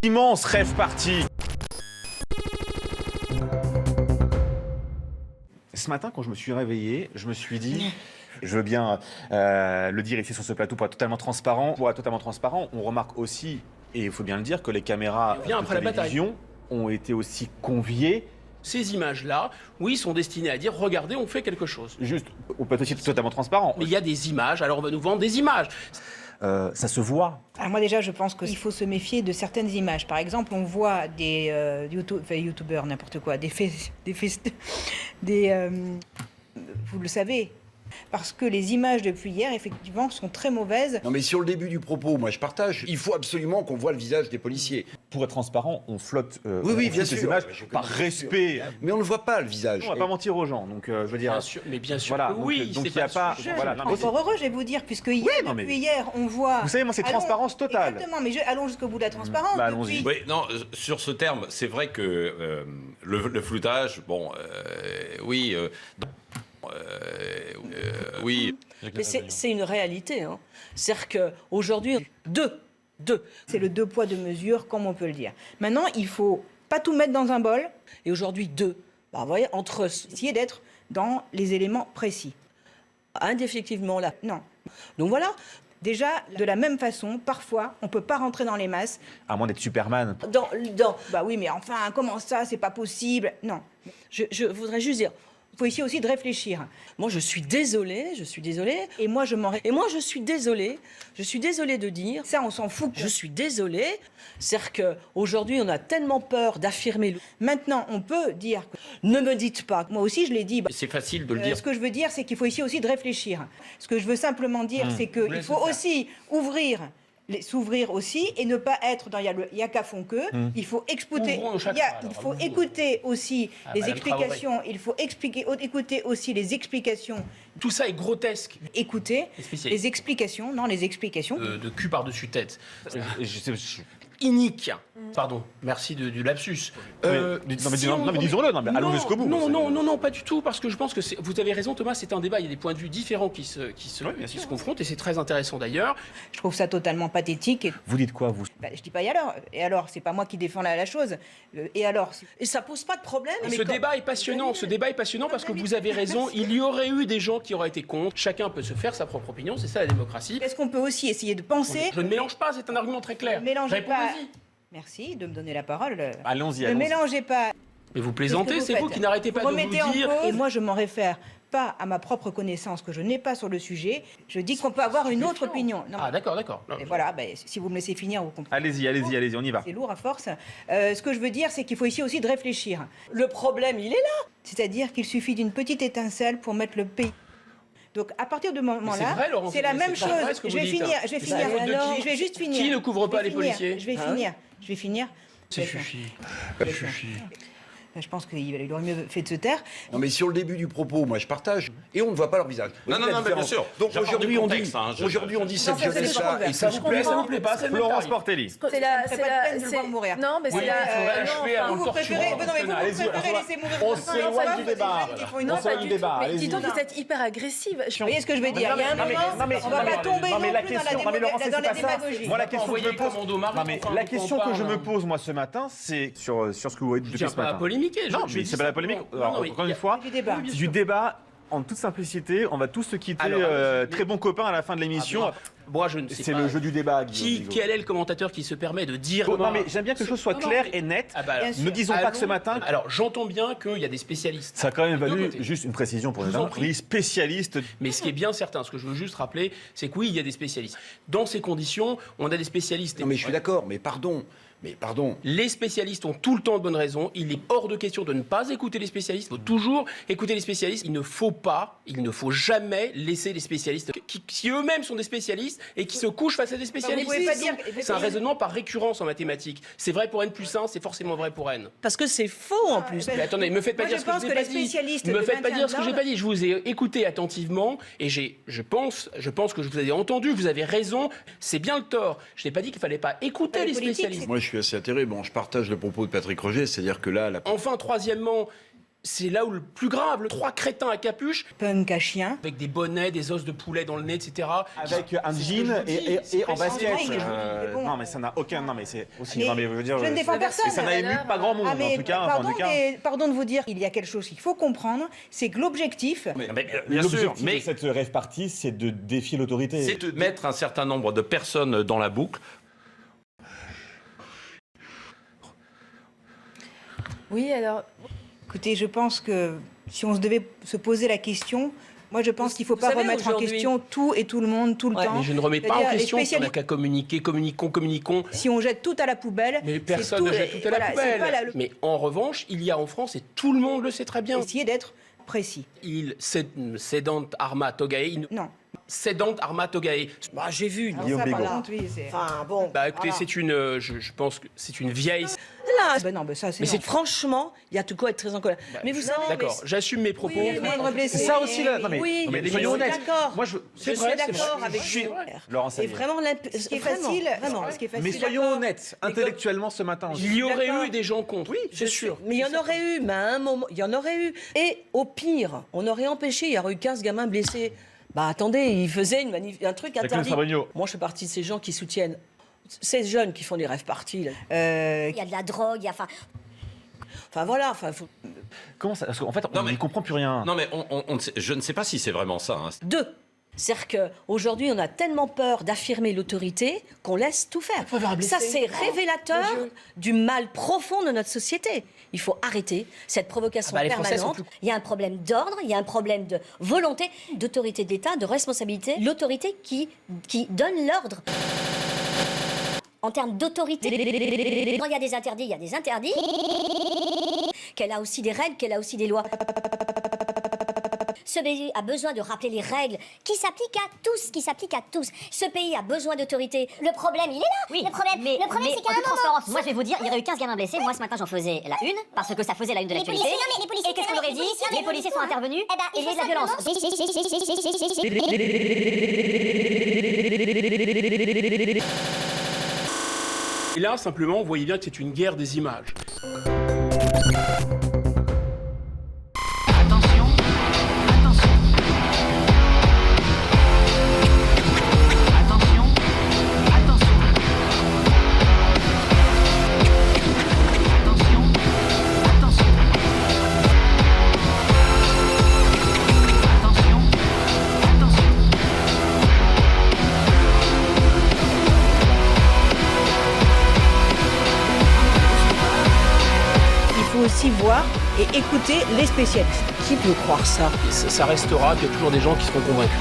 Immense rêve parti. Ce matin, quand je me suis réveillé, je me suis dit, je veux bien le dire ici sur ce plateau pour être totalement transparent. Pour être totalement transparent, on remarque aussi, et il faut bien le dire, que les caméras de télévision ont été aussi conviées. Ces images-là, oui, sont destinées à dire, regardez, on fait quelque chose. Juste, on peut être aussi totalement transparent. Mais il y a des images, alors on va nous vendre des images. Ça se voit. Alors moi déjà, je pense qu'il faut se méfier de certaines images. Par exemple, on voit des youtubeurs, n'importe quoi, vous le savez, parce que les images depuis hier, effectivement, sont très mauvaises. Non mais sur le début du propos, moi je partage. Il faut absolument qu'on voit le visage des policiers. Pour être transparent, on flotte oui, bien sûr. ces images par respect. Mais on ne voit pas le visage. On ne va pas mentir aux gens, donc je veux dire... Bien sûr, mais bien sûr voilà, que oui, donc il n'y a pas... Voilà, non, Encore heureux, je vais vous dire, puisque hier, depuis hier, on voit... Vous savez, moi, c'est transparence totale. Exactement, mais allons jusqu'au bout de la transparence. Bah, allons-y. Depuis... Oui, non, sur ce terme, c'est vrai que le floutage, bon, oui... oui. Mais c'est une réalité. Hein. C'est-à-dire qu'aujourd'hui, deux. C'est le deux poids, deux mesures, comme on peut le dire. Maintenant, il ne faut pas tout mettre dans un bol. Et aujourd'hui, deux. Bah, vous voyez, entre... Essayer d'être dans les éléments précis. Indéfinitivement là. Non. Donc voilà. Déjà, de la même façon, parfois, on ne peut pas rentrer dans les masses. À moins d'être Superman. Bah oui, mais enfin, comment ça, c'est pas possible. Non. Je voudrais juste dire... Il faut ici aussi de réfléchir. Moi, je suis désolée. Et moi, je suis désolée de dire... Ça, on s'en fout. Je suis désolée. C'est-à-dire qu'aujourd'hui, on a tellement peur d'affirmer... Maintenant, on peut dire... Ne me dites pas. Moi aussi, je l'ai dit. C'est facile de le dire. Ce que je veux dire, c'est qu'il faut ici aussi de réfléchir. Ce que je veux simplement dire, c'est qu'il faut aussi s'ouvrir aussi et ne pas être dans il y a qu'à fond que. Il faut écouter aussi les explications. Il faut écouter aussi les explications. Tout ça est grotesque. Écouter les explications. Non, les explications. De cul par-dessus tête. Inique. Pardon, merci du lapsus. Non, mais disons-le, allons jusqu'au bout. Non, pas du tout, parce que je pense que vous avez raison, Thomas, c'est un débat, il y a des points de vue différents qui se confrontent, et c'est très intéressant d'ailleurs. Je trouve ça totalement pathétique. Vous dites quoi, vous? Je dis pas et alors, c'est pas moi qui défends la chose. Et alors? Et ça pose pas de problème. Ce débat est passionnant, parce que vous avez raison, il y aurait eu des gens qui auraient été contre, chacun peut se faire sa propre opinion, c'est ça la démocratie. Est-ce qu'on peut aussi essayer de penser? Je ne mélange pas, c'est un argument très clair. Mélangez pas. Merci de me donner la parole. Allons-y. Ne mélangez pas. Mais vous plaisantez, c'est vous qui n'arrêtez pas de vous dire... Et moi, je m'en réfère pas à ma propre connaissance que je n'ai pas sur le sujet. Je dis qu'on peut avoir une autre opinion. Non, d'accord. Et voilà, si vous me laissez finir, vous comprenez. Allez-y, on y va. C'est lourd à force. Ce que je veux dire, c'est qu'il faut ici aussi de réfléchir. Le problème, il est là. C'est-à-dire qu'il suffit d'une petite étincelle pour mettre le pays. Donc, à partir de ce moment-là, c'est la même chose. Je vais juste finir. Qui ne couvre pas les policiers? Je vais finir. C'est chuchi. Je pense qu'il aurait mieux fait de se taire. Non mais sur le début du propos, moi je partage. Et on ne voit pas leur visage. Non, mais bien sûr. Donc aujourd'hui on dit cette jeunesse-là. Et ça vous plaît pas, Florence Portelli. C'est de le voir mourir. Non, mais c'est la... Vous préférez laisser mourir. On s'éloigne du débat. Non, pas du tout. Mais dis donc, allez-y. vous êtes hyper agressive. Vous voyez ce que je veux dire? Il y a un moment, on ne va pas tomber non plus dans la démagogie. Moi, la question que je me pose, moi, ce matin, c'est sur ce que vous voyez depuis ce matin. Non, mais c'est pas la polémique. Encore une fois, c'est du débat. En toute simplicité, on va tous se quitter très bons copains à la fin de l'émission. Moi, je ne sais pas. C'est le jeu du débat. Quel est le commentateur qui se permet de dire... Non, mais j'aime bien que les choses soient claires et nettes. Ne disons pas que ce matin... Alors, j'entends bien qu'il y a des spécialistes. Ça a quand même valu juste une précision pour les gens. Oui, spécialistes. Mais ce qui est bien certain, ce que je veux juste rappeler, c'est que oui, il y a des spécialistes. Dans ces conditions, on a des spécialistes. Non, mais je suis d'accord, mais pardon. Les spécialistes ont tout le temps de bonnes raisons. Il est hors de question de ne pas écouter les spécialistes. Il faut toujours écouter les spécialistes. Il ne faut jamais laisser les spécialistes qui eux-mêmes sont des spécialistes et qui se couchent face à des spécialistes. C'est un raisonnement par récurrence en mathématiques. C'est vrai pour N+1, c'est forcément vrai pour N. Parce que c'est faux en plus. Mais attendez, ne me faites pas dire ce que je n'ai pas dit. Ne me faites pas dire ce que je n'ai pas dit. Je vous ai écouté attentivement et je pense que je vous ai entendu. Vous avez raison. C'est bien le tort. Je n'ai pas dit qu'il ne fallait pas écouter les spécialistes. Moi, je suis assez atterré. Bon, je partage le propos de Patrick Roger, c'est-à-dire que là... Enfin, troisièmement, C'est là où le plus grave, 3 crétins à capuche, Punk à chien. avec des bonnets, des os de poulet dans le nez, etc. Avec un jean et en basket. c'est bon. Non, mais ça n'a aucun. Non, mais c'est aussi. Mais non, mais je veux dire. je ne défends personne. Et ça n'a ému pas grand monde, Ah, mais en tout cas. pardon de vous dire, il y a quelque chose qu'il faut comprendre, c'est que l'objectif, Bien sûr, L'objectif mais de cette rave party, c'est de défier l'autorité. c'est de mettre un certain nombre de personnes dans la boucle. Oui, alors, écoutez, je pense que si on se devait se poser la question, moi je pense qu'il ne faut Vous pas savez, remettre en aujourd'hui- question tout et tout le monde, tout le temps. Mais je ne remets pas en C'est-à-dire, les question, on n'a spécialistes- qu'à communiquer, communiquons. Si on jette tout à la poubelle, Mais c'est personne ne tout- jette tout à la voilà, c'est poubelle. pas la- Mais en revanche, il y a en France, et tout le monde le sait très bien, Essayer d'être précis. il sedant arma togae, Non. sedant arma togae. Bah, j'ai vu. Alors Guillaume ça, par Bigot. contre, oui, c'est... Enfin, bon. Bah écoutez, voilà. c'est une, je pense que c'est une vieille. Là, Ben non, ben ça, c'est mais non. c'est franchement, il y a de quoi être très en colère. mais vous savez, D'accord, j'assume mes propos. Oui, le moindre blessé. C'est ça aussi, là. Non, mais, oui, non, mais je soyons suis honnêtes. d'accord. Moi, Je C'est suis vrai, c'est d'accord vrai. avec Je suis- vous. Laurent Et Savier. vraiment, Ce qui est facile, vraiment. ce qui est Mais facile, soyons d'accord. honnêtes, intellectuellement ce matin. Il y aurait d'accord. eu des gens contre. Oui, c'est sûr. Mais il y en aurait eu, mais à un moment, il y en aurait eu. Et au pire, on aurait empêché, il y aurait eu 15 gamins blessés. Bah attendez, ils faisaient un truc Jacqueline interdit. Sabrigno. Moi, je fais partie de ces gens qui soutiennent ces jeunes qui font des rêves parties. Là. Il y a de la drogue, il y a... Enfin voilà, enfin, Comment ça? Parce qu'en fait, Non, on mais- n'y comprend plus rien. Non, mais je ne sais pas si c'est vraiment ça. Hein. deux. C'est-à-dire qu'aujourd'hui, on a tellement peur d'affirmer l'autorité qu'on laisse tout faire. Ça, c'est révélateur du mal profond de notre société. Il faut arrêter cette provocation les Français sont permanente. Il y a un problème d'ordre, il y a un problème de volonté, d'autorité d'État, de responsabilité. L'autorité qui donne l'ordre. En termes d'autorité, quand il y a des interdits, il y a des interdits. Qu'elle a aussi des règles, qu'elle a aussi des lois. Ce pays a besoin de rappeler les règles qui s'appliquent à tous, Ce pays a besoin d'autorité. Le problème, il est là. Oui, le problème, c'est qu'à en toute transparence, moi je vais vous dire, il y aurait eu 15 gamins blessés. Moi ce matin j'en faisais la une, parce que ça faisait la une de l'actualité. Et qu'est-ce qu'on aurait dit? Les policiers sont intervenus et il y a eu de la violence. Et là, simplement, vous voyez bien que c'est une guerre des images. Il faut aussi voir et écouter les spécialistes. Qui peut croire ça? Ça restera qu'il y a toujours des gens qui seront convaincus.